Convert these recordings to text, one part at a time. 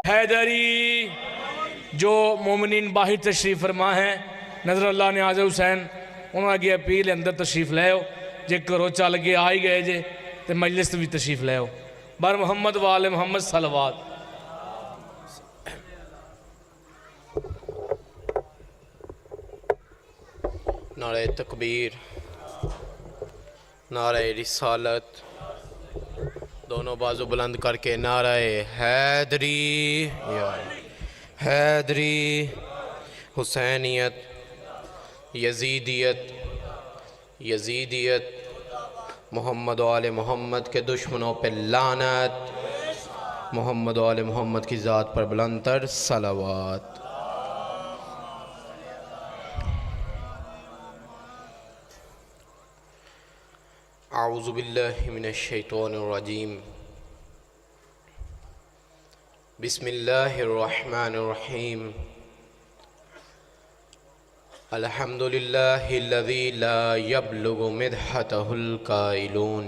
हैदरी। जो मोमिनीन बाहर तशरीफ़ फरमा है नज़र अल्लाह ने आज़ हुसैन उन्होंने अगे अपील अंदर तशरीफ़ लै आओ, जे घरों चल के आ ही गए जे तो मजलिस भी तशरीफ़ लै आओ। बर मुहम्मद वाले मुहम्मद सलवात। नारे तकबीर, नारे रिसालत, दोनों बाजू बुलंद करके नारे हैदरी हैदरी। हुसैनियत, यजीदियत, यजीदियत, मोहम्मद वाले मोहम्मद के दुश्मनों पे लानत, मोहम्मद वाले मोहम्मद की ज़ात पर बुलंदतर सलावत। आऊज़ु बिल्लाहि मिनश शैतानिर रजीम। बिस्मिल्लाहिर रहमानिर रहीम। अल्हम्दुलिल्लाहिल्लज़ी ला यब्लुगु मिदहतहुल काइलून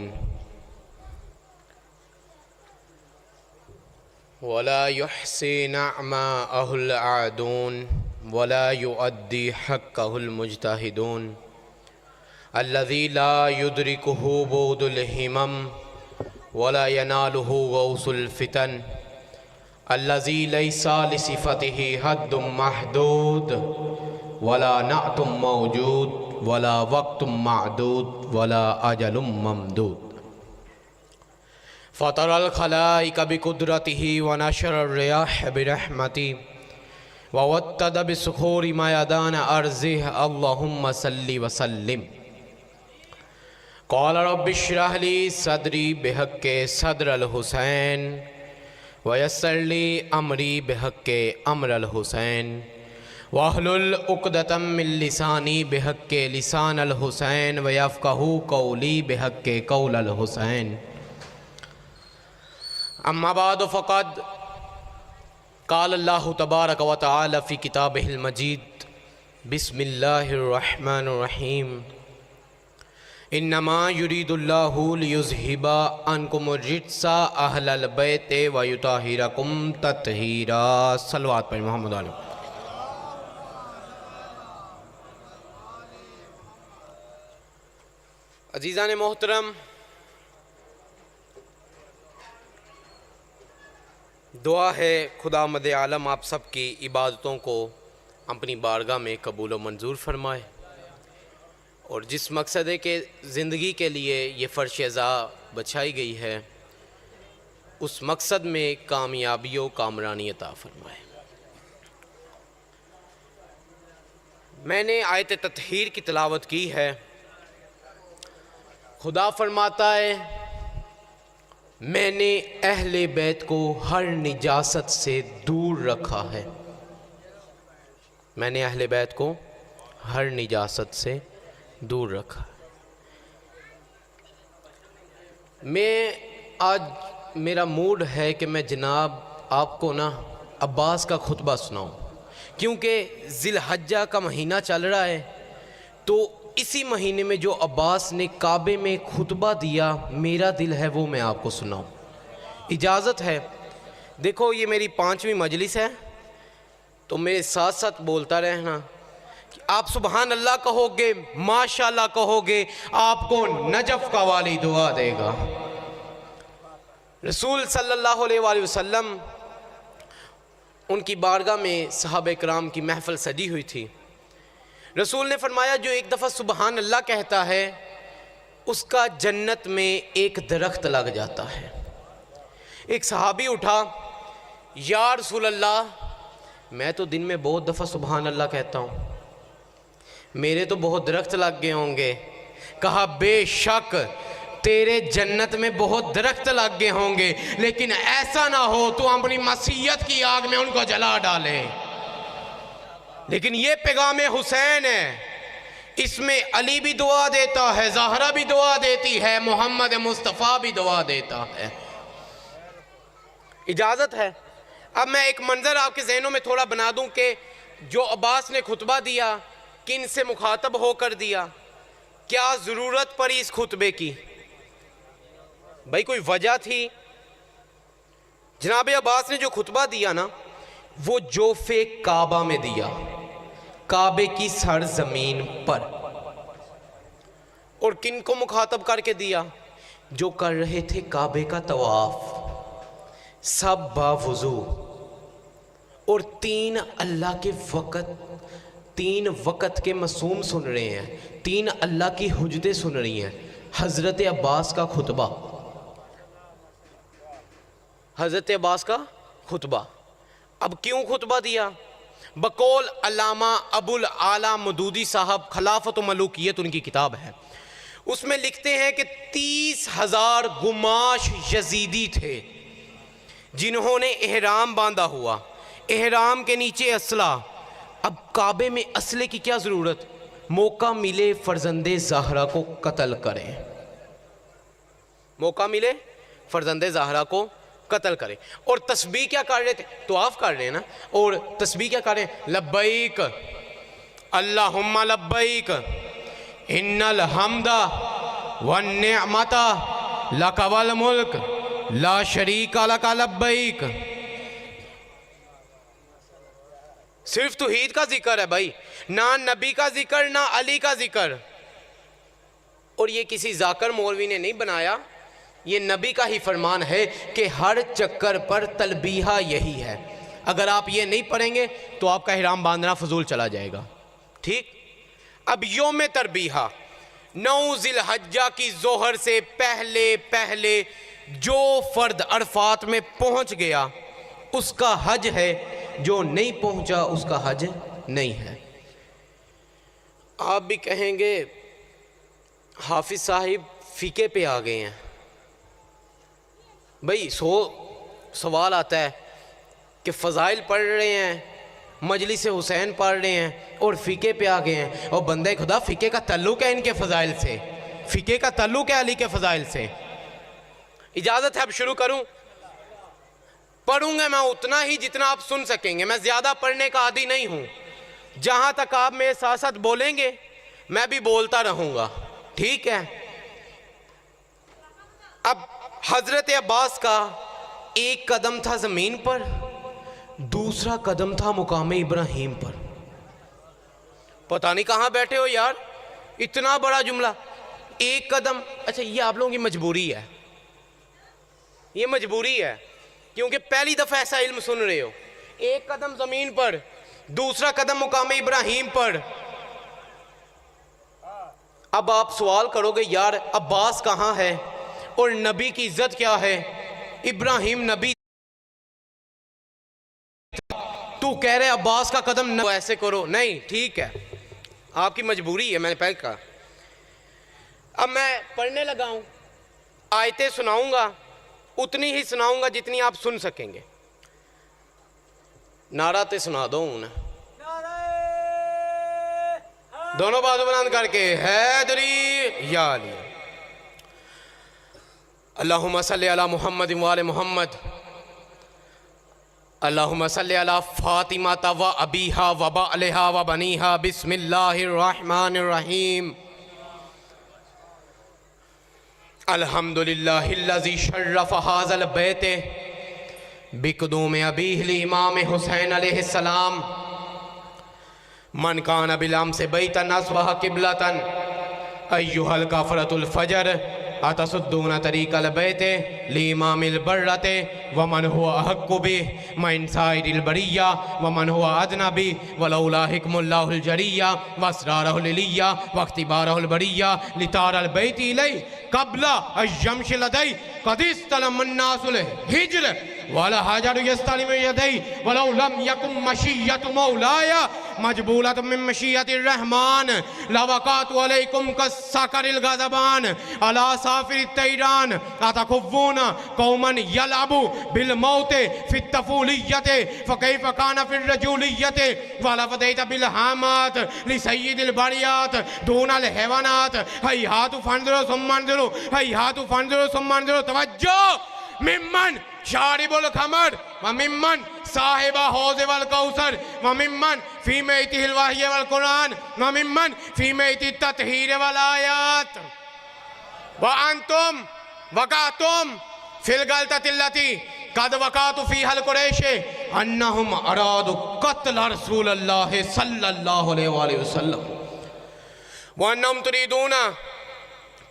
वला युहसी नअमाअहुल आदून वला युअद्दी हक्कहुल मुज्तहिदून अल्लज़ी ला युद्रिकुहु बुदुल हिमम वला यनालुहु गौसुल फितन अल्लज़ी लैसा लिसिफ़तिही हद्दुम महदूद वला नाअतुम मौजूद वला वक्तुम मादूद वला अजलुम ममदूद। फ़तरल खलाइक बिकुदरतिही व नशरर रियाह बिरहमतिही व वत्तद बिसुखूरि मयदान अर्ज़िह अल्लाहुम्मा सल्लि व सल्लिम। क़ाल रब्बि इश्रह ली सदरी बिहक़्क़ि सदरल हुसैन व यस्सिर ली अमरी बिहक़्क़ि अमरल हुसैन वहलुल उक़दतम मिन लिसानी बिहक़्क़ि लिसानल हुसैन व यफ़क़हू क़ौली बिहक़्क़ि क़ौलल हुसैन। अम्मा बाद फ़क़द क़ाल अल्लाहु तबारक व तआला फ़ी किताबिहिल मजीद बिस्मिल्लाहिर रहमानिर रहीम। इन्नमा युरीदुल्लाहु लियुज़हिबा अन्कुमुर रिज्सा अहलल बैति व युताहिरकुम तत्हीरा। सल्लल्लाहु अलैहि मोहम्मद वाले। अज़ीज़ान मोहतरम, दुआ है खुदावंद आलम आप सब की इबादतों को अपनी बारगाह में कबूल व मंजूर फरमाए और जिस मकसद के ज़िंदगी के लिए ये फ़र्श अज़ा बछाई गई है उस मकसद में कामयाबी व कामरानी अता फरमाए। मैंने आयत तत्हीर की तिलावत की है। खुदा फरमाता है, मैंने अहले बैत को हर निजासत से दूर रखा है। मैंने अहले बैत को हर निजासत से दूर रखा। आज मेरा मूड है कि मैं जनाब आपको ना अब्बास का खुतबा सुनाऊं, क्योंकि ज़िलहज्जा का महीना चल रहा है। तो इसी महीने में जो अब्बास ने काबे में खुतबा दिया, मेरा दिल है वो मैं आपको सुनाऊं। इजाज़त है? देखो, ये मेरी 5वीं मजलिस है, तो मेरे साथ साथ बोलता रहना। आप सुबहान अल्लाह कहोगे, माशाअल्लाह कहोगे, आपको नजफ का वाली दुआ देगा। रसूल सल्लल्लाहु अलैहि वसल्लम, उनकी बारगाह में सहाबा किराम की महफिल सजी हुई थी। रसूल ने फरमाया, जो एक दफ़ा सुबहान अल्लाह कहता है उसका जन्नत में एक दरख्त लग जाता है। एक सहाबी उठा, या रसूल अल्लाह, मैं तो दिन में बहुत दफ़ा सुबहान अल्लाह कहता हूँ, मेरे तो बहुत दरख्त लग गए होंगे। कहा, बेशक तेरे जन्नत में बहुत दरख्त लग गए होंगे, लेकिन ऐसा ना हो तो अपनी मसीयत की आग में उनको जला डाले। लेकिन ये पैगाम हुसैन है, इसमें अली भी दुआ देता है, ज़हरा भी दुआ देती है, मोहम्मद मुस्तफ़ा भी दुआ देता है। इजाज़त है? अब मैं एक मंजर आपके जहनों में थोड़ा बना दूं कि जो अब्बास ने खुतबा दिया, किन से मुखातब होकर दिया, क्या ज़रूरत पड़ी इस खुतबे की? भाई कोई वजह थी, जनाब अब्बास ने जो खुतबा दिया ना, वो जोफे काबा में दिया, काबे की सरजमीन पर। और किन को मुखातब करके दिया? जो कर रहे थे काबे का तवाफ, सब बावुजू, और 3 अल्लाह के वक़्त, 3 वक़्त के मासूम सुन रहे हैं, 3 अल्लाह की हुज्जतें सुन रही हैं। हज़रत अब्बास का खुतबा, हज़रत अब्बास का खुतबा। अब क्यों खुतबा दिया? बकौल अल्लामा अबुल आला मदूदी साहब, खिलाफत व मलूकियत उनकी किताब है, उसमें लिखते हैं कि 30,000 गुमाश यजीदी थे जिन्होंने एहराम बांधा हुआ, एहराम के नीचे असला। अब काबे में असले की क्या ज़रूरत? मौका मिले फर्जंदे ज़हरा को कत्ल करें, मौका मिले फर्जंदे ज़हरा को कत्ल करें। और तस्बीह क्या कर रहे थे? तवाफ कर रहे हैं ना, और तस्बीह क्या कर रहे हैं? लब्बैक अल्लाहुम्मा लब्बैक इन्नल हम्दा वन निअमता लका वल मुल्क ला शरीका लका लब्बैक। सिर्फ तौहीद का जिक्र है भाई, ना नबी का जिक्र, ना अली का जिक्र। और ये किसी जाकर मौलवी ने नहीं बनाया, ये नबी का ही फरमान है कि हर चक्कर पर तलबीहा यही है। अगर आप ये नहीं पढ़ेंगे तो आपका इहराम बांधना फजूल चला जाएगा। ठीक, अब योम तरबीहा 9 ज़िलहज्जा की जोहर से पहले पहले जो फ़र्द अरफात में पहुंच गया उसका हज है, जो नहीं पहुंचा उसका हज नहीं है। आप भी कहेंगे हाफिज साहिब फ़िके पे आ गए हैं। भाई सवाल आता है कि फ़ज़ाइल पढ़ रहे हैं, मजलिस हुसैन पढ़ रहे हैं और फ़िके पे आ गए हैं। और बंदे खुदा, फ़िके का ताल्लुक़ है इनके फ़ज़ाइल से, फ़िके का ताल्लुक़ है अली के फ़ज़ाइल से। इजाज़त है अब शुरू करूं? पढ़ूंगा मैं उतना ही जितना आप सुन सकेंगे, मैं ज़्यादा पढ़ने का आदी नहीं हूं। जहां तक आप मेरे साथ साथ बोलेंगे मैं भी बोलता रहूंगा, ठीक है? अब हज़रत अब्बास का एक कदम था ज़मीन पर, दूसरा कदम था मुकाम इब्राहीम पर। पता नहीं कहाँ बैठे हो यार, इतना बड़ा जुमला, एक कदम। अच्छा, ये आप लोगों की मजबूरी है, ये मजबूरी है, क्योंकि पहली दफ़ा ऐसा इल्म सुन रहे हो। एक कदम ज़मीन पर, दूसरा कदम मुकाम इब्राहीम पर। अब आप सवाल करोगे यार अब्बास कहाँ है और नबी की इज्जत क्या है? इब्राहीम नबी, तू कह रहे अब्बास का कदम न ऐसे करो। नहीं, ठीक है, आपकी मजबूरी है, मैंने पहले कहा। अब मैं पढ़ने लगा हूं, आयतें सुनाऊंगा, उतनी ही सुनाऊंगा जितनी आप सुन सकेंगे। नारा ते सुना दो ना, दोनों बाजू बुलंद करके, हैदरी या अली। अल्लाहुम्मा सल्ली अला मुहम्मद व आले मुहम्मद, अल्लाहुम्मा सल्ली अला फातिमा व अबीहा व बालिहा व बनीहा, बिस्मिल्लाहिर रहमानिर रहीम। अल्हम्दुलिल्लाहिल्लज़ी शर्रफ़ हाज़ल बैत बिक़ुदूम अबीहिल इमाम हुसैन अलैहिस्सलाम। मन कान बिलाम से बैतन अस्बह क़िबलतन अय्युहल काफ़रतुल फ़जर अतसुद्दून तरीक़ल बैत लिइमामिल बर्रते वमन हुवा अहक्कु बिहि मिन साइरिल बरिय्या वमन हुवा अजनबी वलौला हिक्मुल्लाहुल जरिय्या वअस्रारुल इलिय्या वख्तिबारुल बरिय्या लितारल बैति इलै क़ब्ला अय्यमशि लदै क़द इस्तलमन्नासुल हिज्र वला हजरु यस्तलिमु यदै वलौ लम यकुम मशिय्यतु मौलाया मजबूलतुम मिन मशिय्यतिर रहमान लवक़ातु अलैकुम कस्सकरिल गज़बान अला साफिरित तैरान अतखुव्वूना कौमन यलअबु बिल मौते फित तफूलियते फकैफ काना फिर रजूलियते वला फदैत बिल हामात लिसय्यिदिल बरियात दूनल हैवानात हैहातु फंज़ुरु सुम्मा अंज़ुरु हैहातु फंज़ुरु सुम्मा अंज़ुरु तवज्जो मिम्मन शारिबुल खमर व मिम्मन साहिबा हौज़ वल कौसर व मिम्मन फी मैतिहिल वहय वल कुरान व मिम्मन फी मैति तत्हीर वल आयात व अंतुम वक़अतुम फिल गलततिल्लती कद वकातु फी हल कुरैश अन्नहुम अरादु कत्ल रसूलल्लाह सल्लल्लाहु अलैहि वसल्लम व अन्नहुम तुरीदूना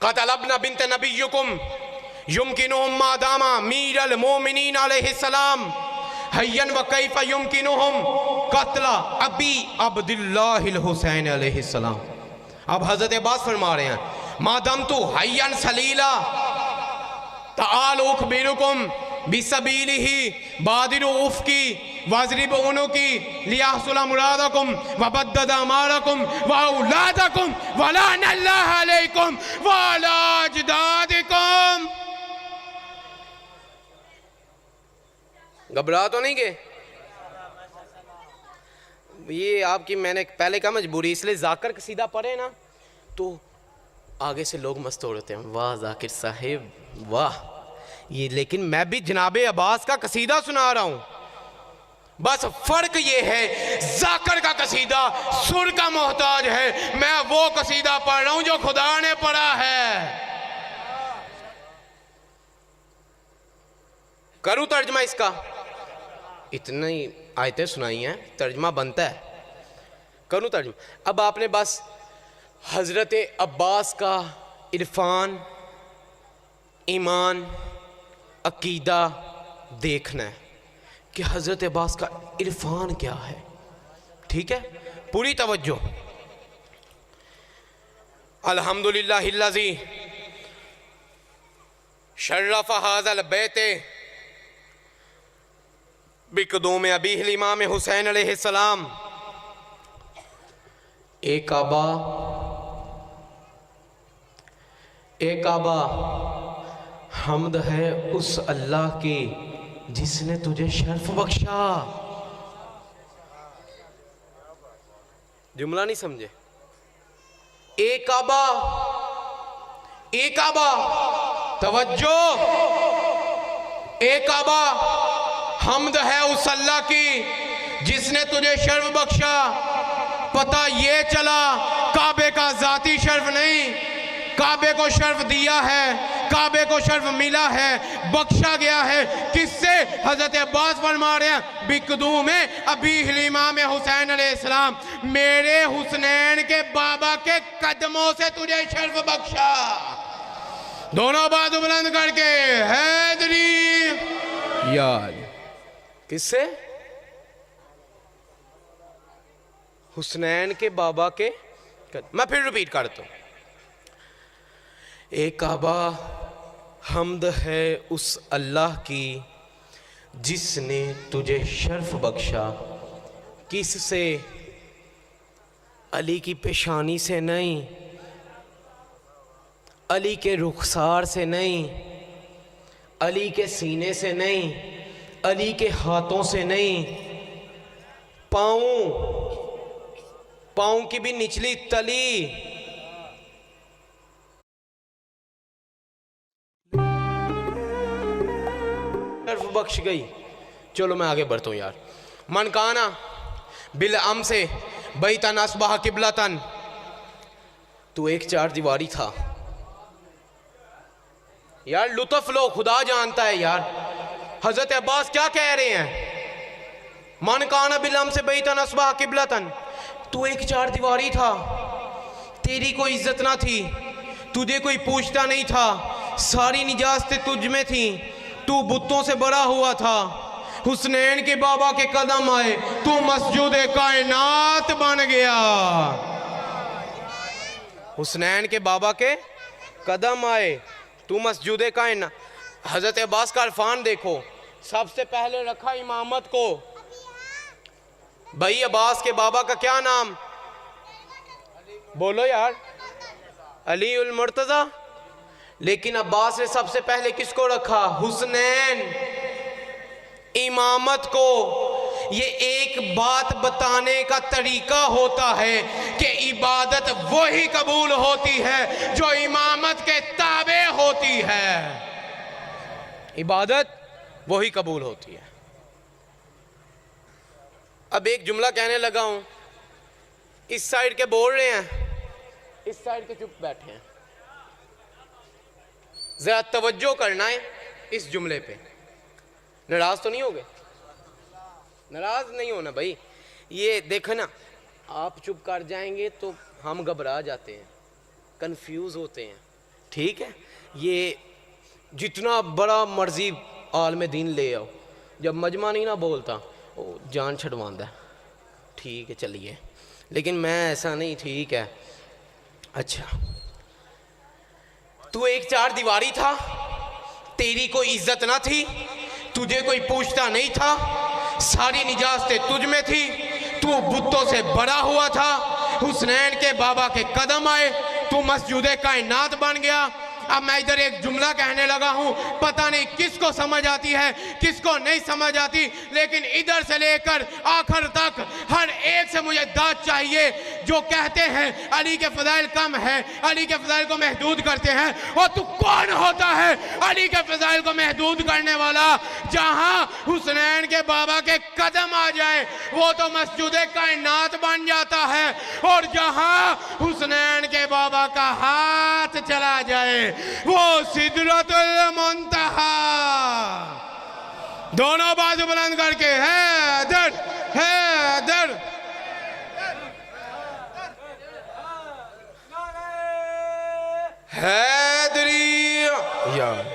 कत्ल अब्न बिन्त नबिय्युकुम युमकिनुहुम मा दामा मीरल मोमिनीन अलैहि सलाम हय्यन व कैफ युमकिनुहुम कत्ल अबी अब्दुल्लाहिल हुसैन अलैहि सलाम। अब हजरत अब्बास फरमा रहे हैं मादम तू हय्यन सलीला ताल उखबिरुकुम बिसबीलिही बादिरु उफकी वज़रिब उनुकी लियाहसुला मुरादकुम वबद्दद अमारकुम व औलादकुम वलानल्लाह अलैकुम व अला अजदादिकुम। घबरा तो नहीं गए? ये आपकी मैंने पहले कहा मजबूरी, इसलिए जाकिर कसीदा पढ़े ना तो आगे से लोग मस्त हो रहे हैं, वाह जाकिर साहिब वाह। ये लेकिन मैं भी जनाबे अब्बास का कसीदा सुना रहा हूँ, बस फर्क ये है जाकिर का कसीदा सुर का मोहताज है, मैं वो कसीदा पढ़ रहा हूँ जो खुदा ने पढ़ा है। करूँ तर्जमा इसका? इतनी आयतें सुनाई हैं, तर्जमा बनता है, करूँ तर्जमा। अब आपने बस हज़रत अब्बास का इरफान, ईमान, अकीदा देखना है कि हज़रत अब्बास का इरफान क्या है। ठीक है, पूरी तवज्जो। अल्हम्दुलिल्लाहिल्लज़ी शर्रफ़ हाज़ल बैत बिक़दूम अबीहिल इमाम हुसैन अलैहिस्सलाम। एक आबा हम्द है उस अल्लाह की जिसने तुझे शर्फ बख्शा। जुमला नहीं समझे? एक आबा तवज्जो, एक आबा हम्द है उस अल्लाह की जिसने तुझे शर्फ बख्शा। पता ये चला काबे का जाती शर्फ नहीं, काबे को शर्फ दिया है, काबे को शर्फ मिला है, बख्शा गया है। किससे? हजरत अब्बास फरमा रहे हैं बिक़दूम में अबीहिल इमाम हुसैन अलैहिस्सलाम, मेरे हुसनैन के बाबा के कदमों से तुझे शर्फ बख्शा। दोनों बाजू बुलंद करके हैदरी याद। किससे? हुसनैन के बाबा के मैं फिर रिपीट करता हूं। एक आबा हम्द है उस अल्लाह की जिसने तुझे शर्फ बख्शा। किससे? अली की पेशानी से नहीं, अली के रुखसार से नहीं, अली के सीने से नहीं, अली के हाथों से नहीं, पाँव की भी निचली तली शर्फ बख्श गई। चलो मैं आगे बढ़ता हूँ यार। मनकाना बिल अम से बैतन अस्बाह किबलतन, तू एक चार दीवारी था यार। लुत्फ लो, खुदा जानता है यार। हजरत अब्बास क्या कह रहे हैं? मनकाना बिल अम से बैतन अस्बाह किबलतन, तू एक चार दीवारी था, तेरी कोई इज्जत ना थी, तुझे कोई पूछता नहीं था, सारी निजाजतें तुझ में थी, तू बुतों से बड़ा हुआ था। हुसनैन के बाबा के कदम आए, तू मस्जिद कायनात बन गया। हुसनैन के बाबा के कदम आए, तू मस्जिद कायनात। हजरत अब्बास का इरफान देखो, सबसे पहले रखा इमामत को। भाई अब्बास के बाबा का क्या नाम? बोलो यार, अली उल मुर्तज़ा। लेकिन अब्बास ने सबसे पहले किसको रखा? हुसनैन। इमामत को। ये एक बात बताने का तरीका होता है कि इबादत वही कबूल होती है जो इमामत के ताबे होती है। इबादत वही कबूल होती है। अब एक जुमला कहने लगा हूं, इस साइड के बोल रहे हैं, इस साइड के चुप बैठे हैं। जरा तवज्जो करना है इस जुमले पे। नाराज तो नहीं हो गए? नाराज नहीं होना भाई। ये देखो ना, आप चुप कर जाएंगे तो हम घबरा जाते हैं, कंफ्यूज होते हैं। ठीक है, ये जितना बड़ा मर्जी आलम दीन ले आओ, जब मजमा नहीं ना बोलता वो जान छड़वांदा है। ठीक है चलिए, लेकिन मैं ऐसा नहीं। ठीक है, अच्छा तू एक चार दीवारी था, तेरी कोई इज्जत ना थी, तुझे कोई पूछता नहीं था, सारी निजातें तुझ में थी, तू बुतों से बड़ा हुआ था, हुसनैन के बाबा के कदम आए, तू मस्जिद कायनात बन गया। अब मैं इधर एक जुमला कहने लगा हूं, पता नहीं किसको समझ आती है किसको नहीं समझ आती, लेकिन इधर से लेकर आखिर तक हर एक से मुझे दाद चाहिए। जो कहते हैं अली के फजाइल कम है, अली के फजाइल को महदूद करते हैं, और तू कौन होता है अली के फजाइल को महदूद करने वाला? जहां हुसनैन के बाबा के कदम आ जाए वो तो मस्जिद कायनात बन जाता है, और जहां हुसनैन के बाबा का हाथ चला जाए वो सिदरतुल मुंतहा। दोनों बाजू बुलंद करके हैदर हैदर। हैदरी यार,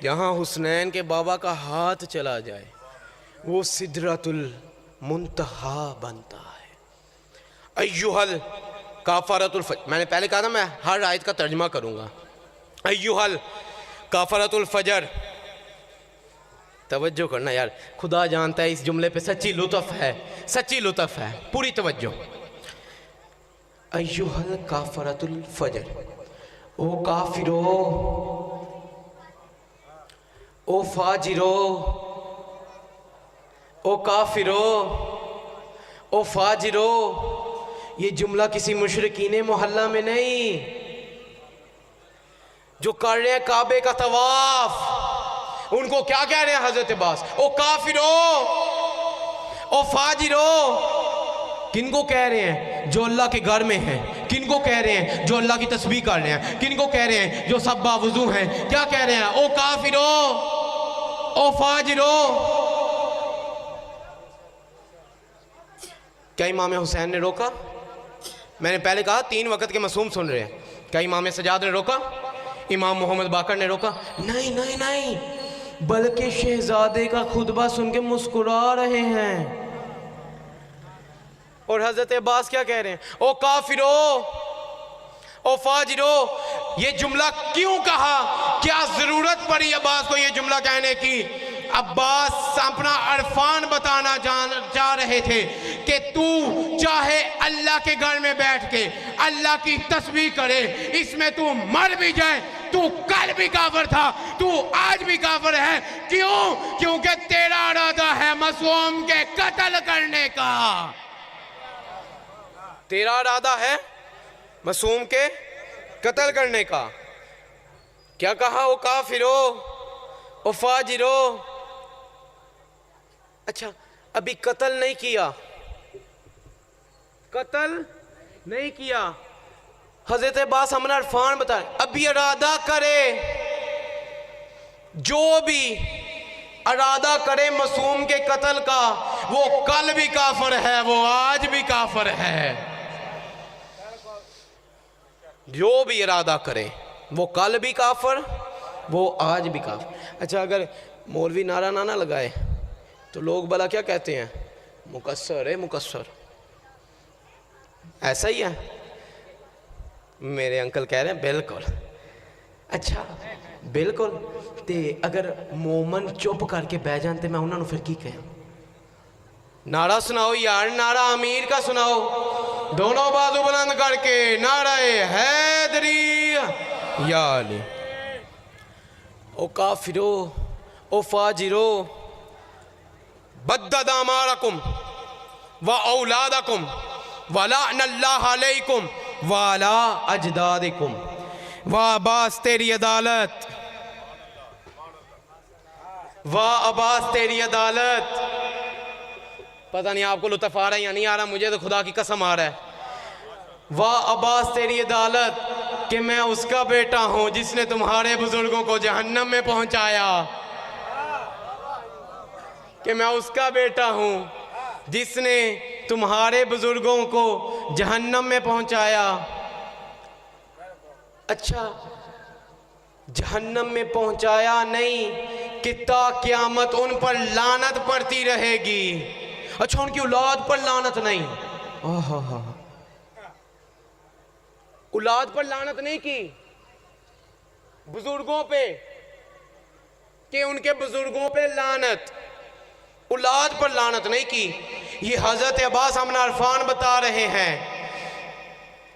जहां हुसनैन के बाबा का हाथ चला जाए वो सिदरतुल मुंतहा बनता है। अय्युहल काफरतुल फजर, मैंने पहले कहा था मैं हर आयत का तर्जमा करूंगा। अय्युहल काफरतुल फजर, तवज्जो करना यार, खुदा जानता है इस जुमले पे सच्ची लुत्फ है, सच्ची लुत्फ है, पूरी तवज्जो। अय्युहल काफरतुल फजर, ओ काफिरो, ओ फाजिरो, ओ काफिरो, ओ फाजिरो। ये जुमला किसी मुशरिकीन मोहल्ला में नहीं, जो कर रहे हैं काबे का तवाफ, उनको क्या कह रहे हैं हजरत अब्बास? ओ काफिरो, ओ फाजिरो। किनको कह रहे हैं? जो अल्लाह के घर में हैं। किनको कह रहे हैं? जो अल्लाह की तस्बीह कर रहे हैं। किनको कह रहे हैं? जो सब बावुजू हैं। क्या कह रहे हैं? ओ काफिरो, ओ फाजिरो। क्या इमाम हुसैन ने रोका? मैंने पहले कहा 3 वक्त के मासूम सुन रहे हैं। क्या इमाम सजाद ने रोका? इमाम मोहम्मद बाकर ने रोका? नहीं नहीं नहीं, बल्कि शहजादे का खुतबा सुन के मुस्कुरा रहे हैं। और हजरत अब्बास क्या कह रहे हैं? ओ काफिरो, ओ फाजिरो। ये जुमला क्यों कहा? क्या जरूरत पड़ी अब्बास को ये जुमला कहने की? अब्बास अपना अरफान बताना चाह रहे थे कि तू चाहे अल्लाह के घर में बैठ के अल्लाह की तस्बीह करे, इसमें तू मर भी जाए, तू कल भी काफिर था, तू आज भी काफिर है। क्यों? क्योंकि तेरा इरादा है मासूम के कत्ल करने का। तेरा इरादा है मासूम के कत्ल करने का। क्या कहा? ओ काफिरो, ओ फाजिरो। अच्छा, अभी कत्ल नहीं किया, कत्ल नहीं किया। हजरत अब्बास हमने अरफान बताए, अभी इरादा करे, जो भी इरादा करे मासूम के कत्ल का, वो कल भी काफिर है, वो आज भी काफिर है। जो भी इरादा करे वो कल भी काफिर, वो आज भी काफिर। अच्छा, अगर मौलवी नारा ना लगाए तो लोग भला क्या कहते हैं? मुकस्सर है, मुकस्सर। ऐसा ही है? मेरे अंकल कह रहे हैं बिल्कुल। अच्छा बिल्कुल, ते अगर मोमन चुप करके बह जाते मैं उन्होंने फिर की कह? नारा सुनाओ यार, नारा अमीर का सुनाओ, दोनों बाजू बुलंद करके नाराए हैदरी या अली। ओ काफिरो, ओ फाजिरो, बद्दद अमारकुम व औलादकुम व लअनल्लाह अलैकुम व अला अजदादिकुम। वाह अब्बास तेरी अदालत, वाह अब्बास तेरी अदालत। पता नहीं आपको लुत्फ आ रहा है या नहीं आ रहा, मुझे तो खुदा की कसम आ रहा है। वाह अब्बास तेरी अदालत कि मैं उसका बेटा हूं जिसने तुम्हारे बुजुर्गों को जहन्नम में पहुंचाया। कि मैं उसका बेटा हूँ जिसने तुम्हारे बुजुर्गों को जहन्नम में पहुंचाया। अच्छा, जहन्नम में पहुंचाया नहीं कि ता क़यामत उन पर लानत पड़ती रहेगी। अच्छा, उनकी औलाद पर लानत नहीं, औलाद पर लानत नहीं की, बुजुर्गों पे कि उनके बुजुर्गों पे लानत, औलाद पर लानत नहीं की। ये हजरत अब्बास हमने अरफान बता रहे हैं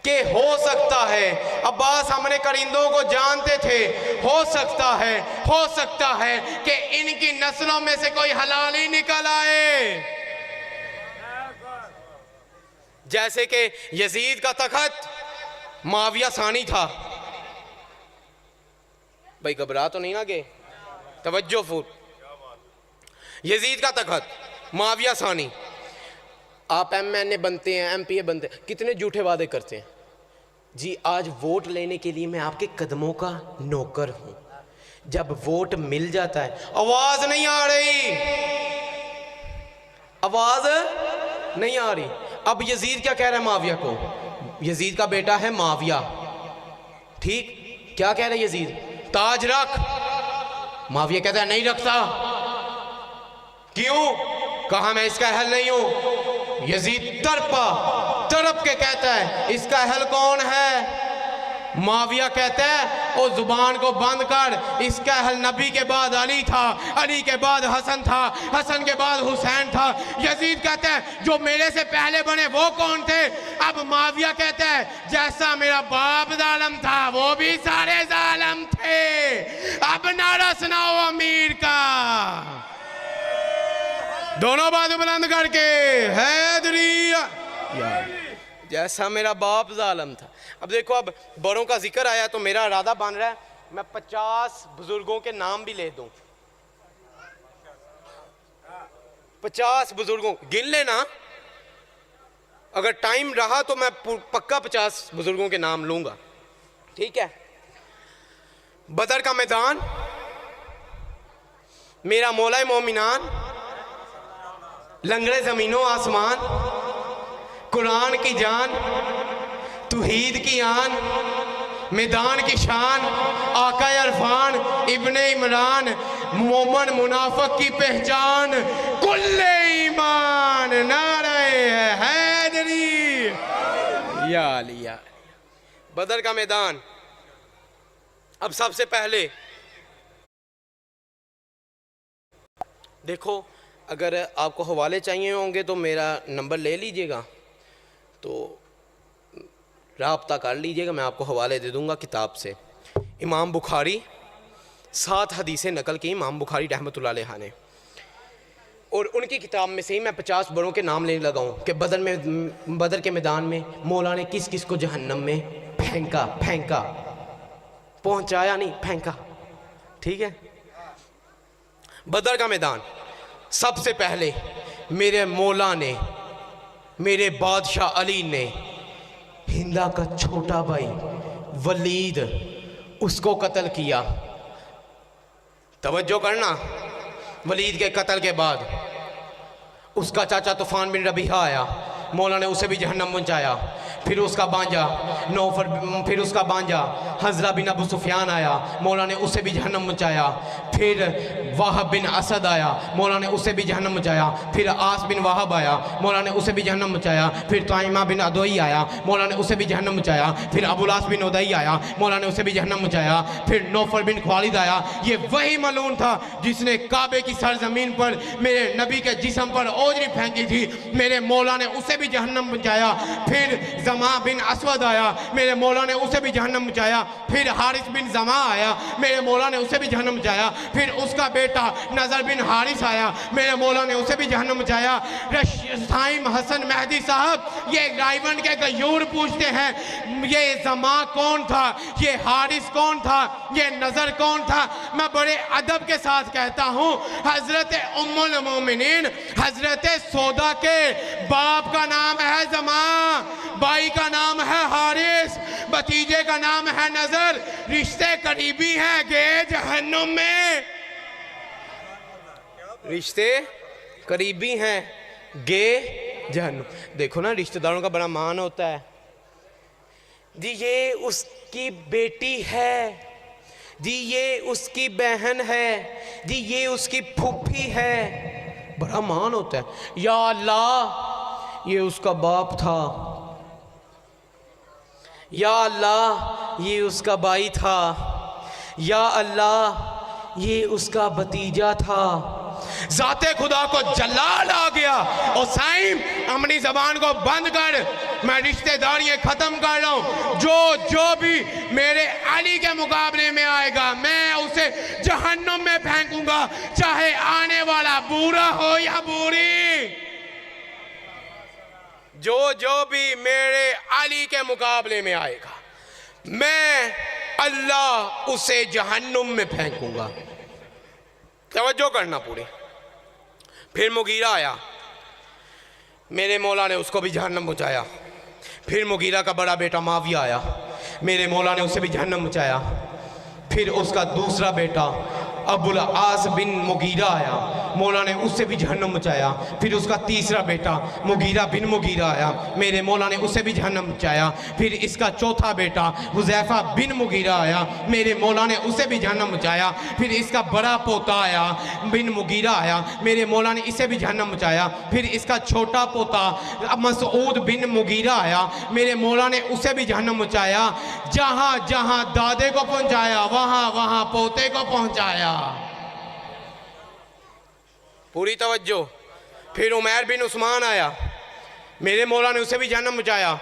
कि हो सकता है, अब्बास हमने करिंदों को जानते थे, हो सकता है कि इनकी नस्लों में से कोई हलाल ही निकल आए। जैसे कि यजीद का तखत माविया सानी था। भाई घबरा तो नहीं ना गए, तवज्जो फूल। यजीद का तखत माविया सानी, आप MNA बनते हैं, MPA बनते हैं, कितने झूठे वादे करते हैं जी। आज वोट लेने के लिए मैं आपके कदमों का नौकर हूं, जब वोट मिल जाता है आवाज नहीं आ रही, आवाज नहीं आ रही। अब यजीद क्या कह रहा है माविया को, यजीद का बेटा है माविया, ठीक, क्या कह रहा है यजीद, ताज रख। माविया कहता है नहीं रखता। क्यों? कहा मैं इसका अहल नहीं हूं। यजीद तड़प के कहता है इसका अहल कौन है? माविया कहता है ओ जुबान को बंद कर, इसका अहल नबी के बाद अली था, अली के बाद हसन था, हसन के बाद हुसैन था। यजीद कहता है जो मेरे से पहले बने वो कौन थे? अब माविया कहता है जैसा मेरा बाप जालिम था वो भी सारे जालिम थे। अब नारा सुनाओ अमीर का, दोनों बाजू बुलंद करके, हैदरी, जैसा मेरा बाप जालिम था। अब देखो, अब बड़ों का जिक्र आया तो मेरा इरादा बन रहा है मैं 50 बुजुर्गों के नाम भी ले दूं। 50 बुजुर्गों गिन लेना, अगर टाइम रहा तो मैं पक्का 50 बुजुर्गों के नाम लूंगा, ठीक है। बदर का मैदान, मेरा मौला मोमिनान, लंगड़े ज़मीनों आसमान, कुरान की जान, तौहीद की आन, मैदान की शान, आका अरफान, इब्ने इमरान, मोमन मुनाफिक की पहचान, कुल्ले ईमान, नारे हैदरी या अली या। बदर का मैदान। अब सबसे पहले देखो, अगर आपको हवाले चाहिए होंगे तो मेरा नंबर ले लीजिएगा, तो राब्ता कर लीजिएगा, मैं आपको हवाले दे दूंगा किताब से। इमाम बुखारी 7 हदीसें नकल की इमाम बुखारी रहमतुल्लाह अलैह ने, और उनकी किताब में से ही मैं 50 बड़ों के नाम लेने लगा हूँ कि बदर के मैदान में मौला ने किस किस को जहन्नम में फेंका, पहुँचाया नहीं, फेंका, ठीक है। बदर का मैदान, सबसे पहले मेरे मौला ने, मेरे बादशाह अली ने हिंदा का छोटा भाई वलीद उसको कत्ल किया। तवज्जो करना, वलीद के कत्ल के बाद उसका चाचा तूफान बिन रबीहा आया, मौला ने उसे भी जहन्नम पहुंचाया। फिर उसका बांजा हजरा बिन अबू सुफियान आया, मौला ने उसे भी जहन्नम पहुंचाया। फिर वाहब बिन असद आया, मौला ने उसे भी जहन्नम पहुंचाया। फिर आस बिन वाहब आया, मौला ने उसे भी जहन्नम पहुंचाया। फिर ताइमा बिन अदोई आया, मौला ने उसे भी जहन्नम पहुंचाया। फिर अबुलास बिन उदई आया, मौला ने उसे भी जहन्नम पहुंचाया। फिर नौफल बिन ख्वालिद आया, ये वही मलून था जिसने काबे की सरजमीन पर मेरे नबी के जिस्म पर ओजरी फेंकी थी, मेरे मौला ने उसे भी जहन्नम पहुंचाया। फिर जमा बिन असवद आया, मेरे मौला ने उसे भी जहन्नम पहुंचाया। फिर हारिस बिन जमा आया, मेरे मौला ने उसे भी जहन्नम पहुंचाया। फिर उसका बेटा नजर बिन हारिस आया, मेरे मौला ने उसे भी जहन्नम पहुंचाया। साइम हसन मेहदी साहब ये रायवन के गयूर पूछते हैं ये जमा कौन था, ये हारिस कौन था, ये नजर कौन था? मैं बड़े अदब के साथ कहता हूँ, हजरत उम्मुल मोमिनीन हजरत सौदा के बाप का नाम है जमा, भाई का नाम है हारिस, भतीजे का नाम है नजर, रिश्ते करीबी हैं, गए जहन्नुम में। रिश्ते करीबी हैं गे जहन्नुम। देखो ना, रिश्तेदारों का बड़ा मान होता है जी। ये उसकी बेटी है जी, ये उसकी बहन है जी, ये उसकी फूफी है, बड़ा मान होता है। या अल्लाह ये उसका बाप था, या अल्लाह ये उसका भाई था, या अल्लाह ये उसका भतीजा था। जाते खुदा को जलाल आ गया। और साइम अपनी जबान को बंद कर, मैं रिश्तेदारियां खत्म कर रहा हूं। जो भी मेरे अली के मुकाबले में आएगा मैं उसे जहन्नुम में फेंकूंगा, चाहे आने वाला बूढ़ा हो या बूढ़ी। जो भी मेरे अली के मुकाबले में आएगा मैं अल्लाह उसे जहन्नुम में फेंकूंगा। तवज्जो करना पूरी। फिर मुगीरा आया, मेरे मौला ने उसको भी जहन्नम पहुंचाया। फिर मुगीरा का बड़ा बेटा माविया आया, मेरे मौला ने उसे भी जहन्नम पहुंचाया। फिर उसका दूसरा बेटा अबुल आस बिन मुगीरा आया, मौला ने उससे भी जहन्नम मचाया। फिर उसका तीसरा बेटा मुगीरा बिन मुगीरा आया, मेरे मौला ने उसे भी जहन्नम मचाया। फिर इसका चौथा बेटा हुज़ैफा बिन मुगीरा आया, मेरे मौला ने उसे भी जहन्नम मचाया। फिर इसका बड़ा पोता आया बिन मुगीरा आया, मेरे मौला ने इसे भी जहन्नम मचाया। फिर इसका छोटा पोता मसऊद बिन मुगीरा आया, मेरे मौला ने उसे भी जहन्नम मचाया। जहाँ जहाँ दादे को पहुँचाया वहाँ वहाँ पोते को पहुँचाया। पूरी तवज्जो। फिर उमैर बिन उस्मान आया, मेरे मौला ने उसे भी जहन्नम मचाया।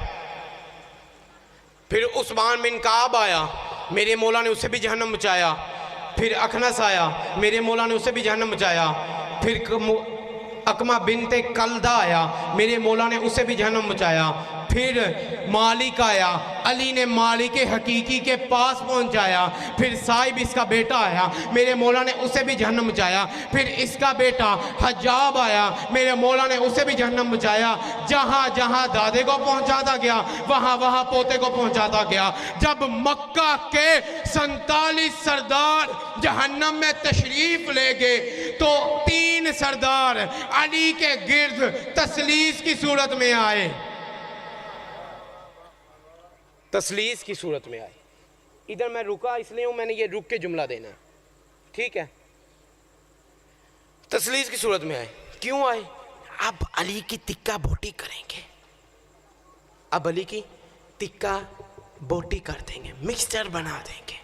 फिर उस्मान बिन काब आया, मेरे मौला ने उसे भी जहन्नम मचाया। फिर अखनस आया, मेरे मौला ने उसे भी जहन्नम मचाया। फिर अकमा बिनते कलदा आया, मेरे मौला ने उसे भी जहन्नम मचाया। फिर मालिक आया, अली ने मालिक हकीकी के पास पहुंचाया। फिर साहिब इसका बेटा आया, मेरे मौला ने उसे भी जहन्नम मचाया। फिर इसका बेटा हज्जाब आया, मेरे मौला ने उसे भी जहन्नम मचाया। जहाँ जहाँ दादे को पहुंचाता गया वहाँ वहाँ पोते को पहुंचाता गया। जब मक्का के 47 सरदार जहन्नम में तशरीफ ले गए तो 3 सरदार अली के गिर्द तसलीस की सूरत में आए, तसलीस की सूरत में आए। इधर मैं रुका इसलिए हूं, मैंने ये रुक के जुमला देना है, ठीक है। तसलीस की सूरत में आए। क्यों आए? अब अली की तिक्का बोटी करेंगे, अब अली की तिक्का बोटी कर देंगे, मिक्सचर बना देंगे।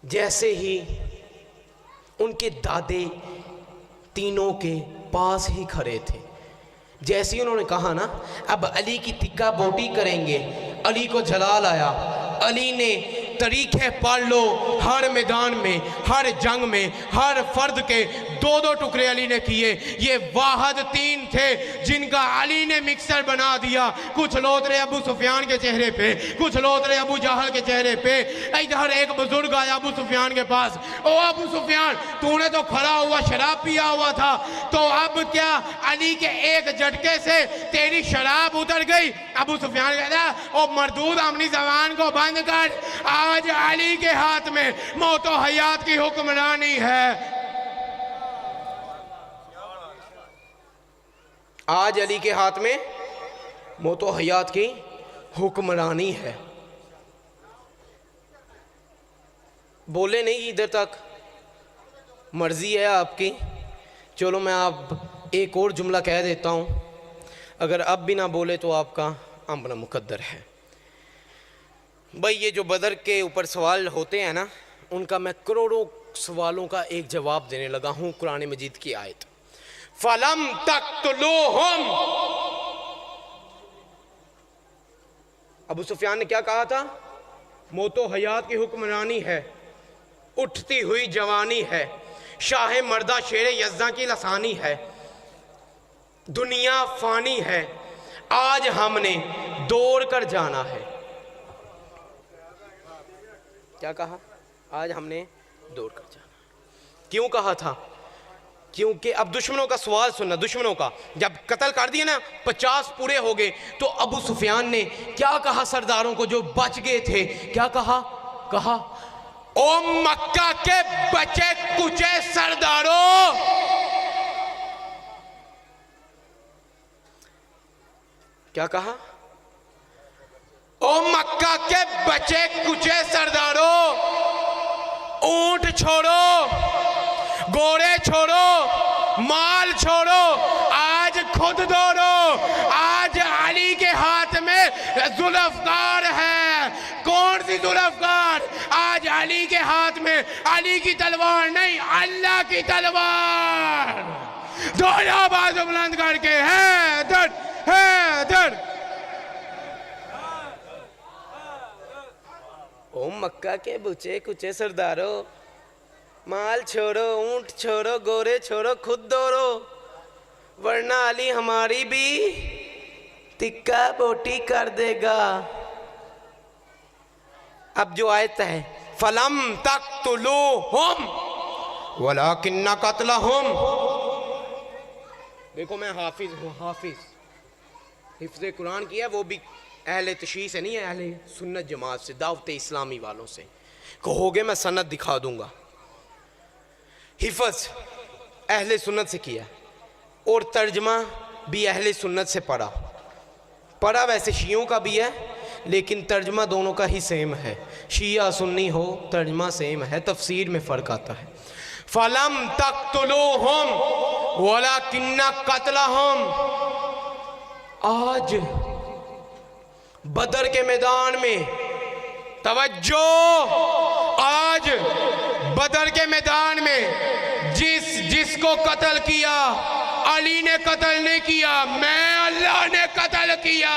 जैसे ही उनके दादे तीनों के पास ही खड़े थे, जैसे ही उन्होंने कहा ना अब अली की तिक्का बोटी करेंगे, अली को जलाल आया। अली ने तरीके पढ़ लो, हर मैदान में, हर जंग में, हर फर्द के 2-2 टुकड़े अली ने किए। ये वाहद 3 थे जिनका अली ने मिक्सर बना दिया। कुछ लोतरे अबू सुफियान के चेहरे पे, कुछ लोतरे अबू जहल के चेहरे पे। इधर एक बुजुर्ग आया अबू सुफियान के पास, ओ अबू सुफियान तूने तो खड़ा हुआ शराब पिया हुआ था, तो अब क्या अली के एक झटके से तेरी शराब उतर गई? अबू सुफियान कहता ओ मरदूद अपनी जबान को बंद कर, आज अली के हाथ में मौत और हयात की हुक्मरानी है। आज अली के हाथ में मौत और हयात की हुक्मरानी है। बोले नहीं इधर तक, मर्जी है आपकी। चलो मैं आप एक और जुमला कह देता हूँ, अगर अब भी ना बोले तो आपका अपना मुकद्दर है। भाई ये जो बदर के ऊपर सवाल होते हैं ना, उनका मैं करोड़ों सवालों का एक जवाब देने लगा हूँ। कुरान मजीद की आयत फलम तक़्तुलूहुम, अबू सुफियान ने क्या कहा था? मौतो हयात की हुक्मरानी है, उठती हुई जवानी है, शाह मर्दा शेर यज़्ज़ा की लसानी है, दुनिया फानी है, आज हमने दौड़ कर जाना है। क्या कहा? आज हमने दौड़ कर जाना। क्यों कहा था? क्योंकि अब दुश्मनों का सवाल सुनना, दुश्मनों का जब कत्ल कर दिया ना, 50 पूरे हो गए, तो अबू सुफियान ने क्या कहा सरदारों को जो बच गए थे? क्या कहा? कहा ओ मक्का के बचे कुचे सरदारों, क्या कहा? ओ मक्का के बचे कुचे सरदारों, ऊंट छोड़ो, घोड़े छोड़ो, माल छोड़ो, आज खुद दौड़ो। आज अली के हाथ में जुल्फकार है। कौन सी जुल्फकार? आज अली के हाथ में अली की तलवार नहीं, अल्लाह की तलवार। दोनों बाजू बुलंद करके है दर, है दर। ओ मक्का के बुचे कुचे सरदारों, माल छोड़ो, ऊंट छोड़ो, गोरे छोड़ो, खुद दौड़ो, वरना अली हमारी भी तिक्का बोटी कर देगा। अब जो आयत है, फलम तक़्तुलूहुम वलाकिन्ना क़त्लहुम। देखो मैं हाफिज हूँ, हाफिज हिफ्ज़ कुरान किया, वो भी अहले तशरीह से नहीं है, अहले सुन्नत जमात से, दावत इस्लामी वालों से। कहोगे मैं सनद दिखा दूंगा। हिफ्ज़ अहले सुन्नत से किया और तर्जमा भी अहले सुन्नत से पढ़ा वैसे शियों का भी है, लेकिन तर्जमा दोनों का ही सेम है। शिया सुन्नी हो, तर्जमा सेम है, तफसीर में फ़र्क आता है। फलम तक़्तुलूहुम वलाकिन्ना क़त्लहुम। आज बदर के मैदान में, तवज्जो, आज बदर के मैदान में जिसको कत्ल किया, अली ने कत्ल नहीं किया, मैं अल्लाह ने कत्ल किया।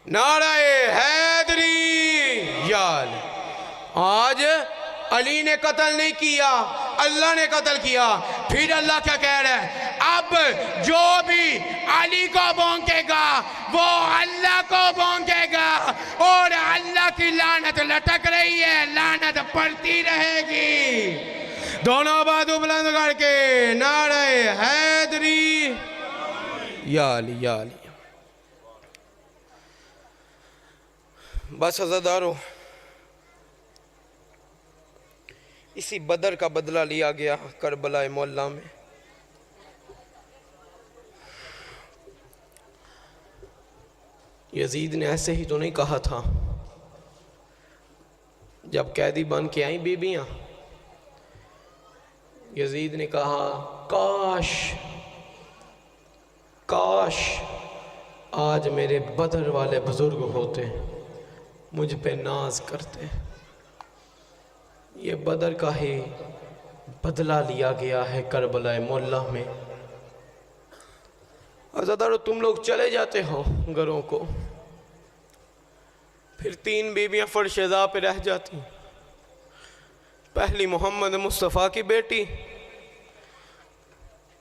नाराए हैदरी याल। आज अली ने कत्ल नहीं किया, अल्लाह ने कत्ल किया। फिर अल्लाह क्या कह रहा है? अब जो भी अली को भौंकेगा वो अल्लाह को भौंकेगा, और अल्लाह की लानत लटक रही है, लानत पड़ती रहेगी। दोनों बाजू बुलंद करके नारे हैदरी या अली या अली। बस अज़ादारों, इसी बदर का बदला लिया गया करबला मोहल्ला में। यजीद ने ऐसे ही तो नहीं कहा था जब कैदी बन के आई बीबियां। यजीद ने कहा, काश काश आज मेरे बदर वाले बुजुर्ग होते, मुझ पे नाज करते। ये बदर का ही बदला लिया गया है करबला मोहल्ला में। अज़ादारों, तुम लोग चले जाते हो घरों को, फिर 3 बीबियां फर्शेज़ा पे रह जाती। पहली मोहम्मद मुस्तफ़ा की बेटी,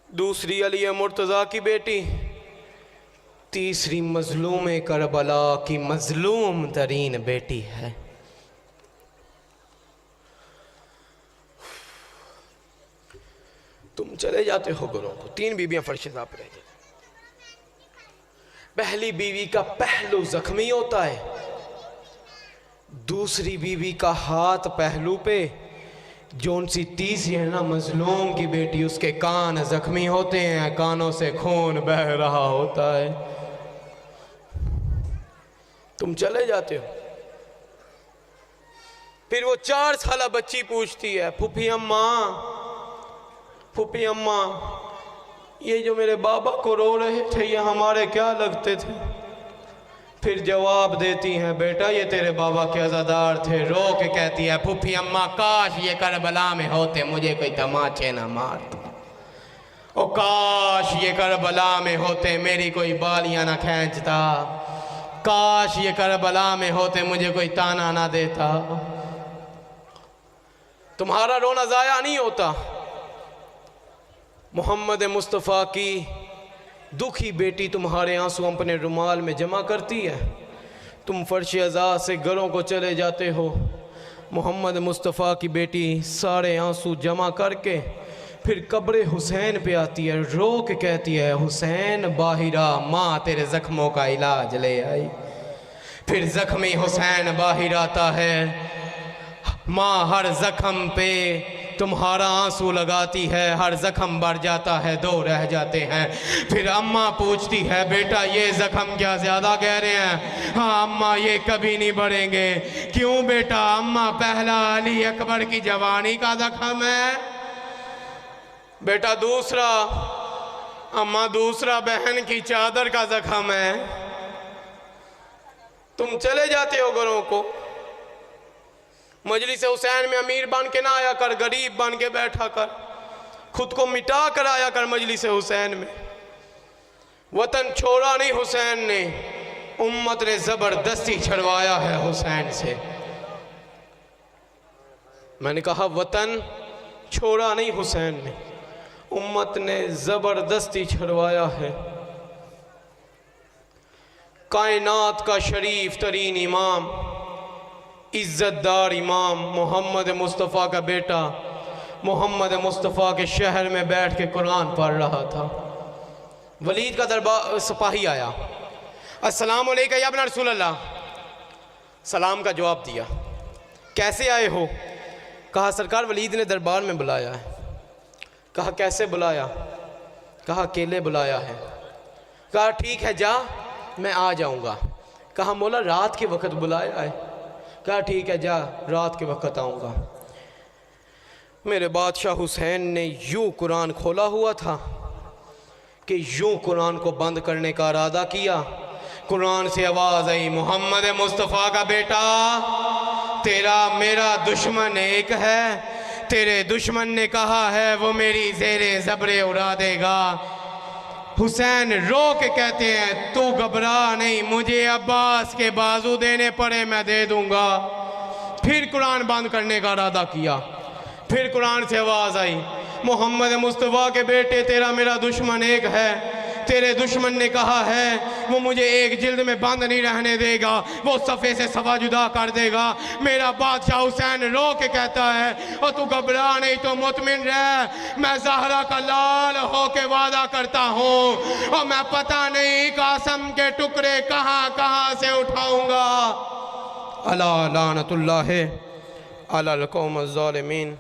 दूसरी अली मुर्तज़ा की बेटी, तीसरी मजलूम करबला की मजलूम तरीन बेटी है। तुम चले जाते हो घरों को, 3 बीबियां फर्शेज़ा पे रह जाती। पहली बीवी का पहलू जख्मी होता है, दूसरी बीवी का हाथ पहलू पे, जोन सी तीसरी है ना मजलूम की बेटी, उसके कान जख्मी होते हैं, कानों से खून बह रहा होता है। तुम चले जाते हो, फिर वो 4 साला बच्ची पूछती है, फूफी अम्मा, फूफी अम्मा, ये जो मेरे बाबा को रो रहे थे ये हमारे क्या लगते थे? फिर जवाब देती हैं, बेटा ये तेरे बाबा के अज़ादार थे। रो के कहती है, फूफी अम्मा, काश ये करबला में होते, मुझे कोई तमाचे ना मारता। ओ काश ये करबला में होते, मेरी कोई बालियां ना खींचता। काश ये करबला में होते, मुझे कोई ताना ना देता। तुम्हारा रोना ज़ाया नहीं होता। मोहम्मद मुस्तफ़ा की दुखी बेटी तुम्हारे आंसू अपने रुमाल में जमा करती है। तुम फर्श अज़ा से घरों को चले जाते हो। मोहम्मद मुस्तफ़ा की बेटी सारे आंसू जमा करके फिर कब्र हुसैन पे आती है, रो के कहती है, हुसैन बाहिरा, माँ तेरे ज़ख्मों का इलाज ले आई। फिर ज़ख्मी हुसैन बाहिर आता है, माँ हर ज़ख्म पे तुम्हारा आंसू लगाती है, हर जख्म बढ़ जाता है, 2 रह जाते हैं। फिर अम्मा पूछती है बेटा ये जख्म क्या ज़्यादा गहरे हैं? हाँ अम्मा ये कभी नहीं बढ़ेंगे। क्यों बेटा? अम्मा पहला अली अकबर की जवानी का जख्म है बेटा, दूसरा अम्मा दूसरा बहन की चादर का जख्म है। तुम चले जाते हो घरों को, मजलिस हुसैन में अमीर बन के ना आया कर, गरीब बन के बैठा कर, खुद को मिटा कर आया कर मजलिस हुसैन में। वतन छोड़ा नहीं हुसैन ने, उम्मत ने जबरदस्ती छड़वाया है हुसैन से। मैंने कहा वतन छोड़ा नहीं हुसैन ने, उम्मत ने जबरदस्ती छड़वाया है। कायनात का शरीफ तरीन इमाम, इज़्ज़तदार इमाम मोहम्मद मुस्तफ़ा का बेटा मोहम्मद मुस्तफ़ा के शहर में बैठ के कुरान पढ़ रहा था। वलीद का दरबार सिपाही आया, अस्सलाम वालेकुम या इब्न रसूल अल्लाह। सलाम का जवाब दिया। कैसे आए हो? कहा सरकार वलीद ने दरबार में बुलाया है। कहा कैसे बुलाया? कहा अकेले बुलाया है। कहा ठीक है जा मैं आ जाऊंगा। कहा मौला रात के वक्त बुलाया है। कहा ठीक है जा रात के वक्त आऊँगा। मेरे बादशाह हुसैन ने यूँ कुरान खोला हुआ था कि यूँ कुरान को बंद करने का इरादा किया। कुरान से आवाज़ आई, मोहम्मद मुस्तफ़ा का बेटा तेरा मेरा दुश्मन एक है, तेरे दुश्मन ने कहा है वो मेरी ज़ेरे ज़बरे उड़ा देगा। हुसैन रो के कहते हैं तू घबरा नहीं, मुझे अब्बास के बाजू देने पड़े मैं दे दूंगा। फिर कुरान बंद करने का इरादा किया। फिर कुरान से आवाज़ आई, मोहम्मद मुस्तफ़ा के बेटे तेरा मेरा दुश्मन एक है, तेरे दुश्मन ने कहा है वो मुझे एक जिल्द में बंद नहीं रहने देगा, वो सफ़े से सफ़ा जुदा कर देगा। मेरा बादशाह हुसैन रो के कहता है और तू घबरा नहीं, तो मुतमिन रह, मैं ज़हरा का लाल हो के वादा करता हूँ और मैं पता नहीं कासम के टुकड़े कहाँ कहाँ से उठाऊँगा। अला लानतुल्लाह अलल कौम ज़ालिमीन।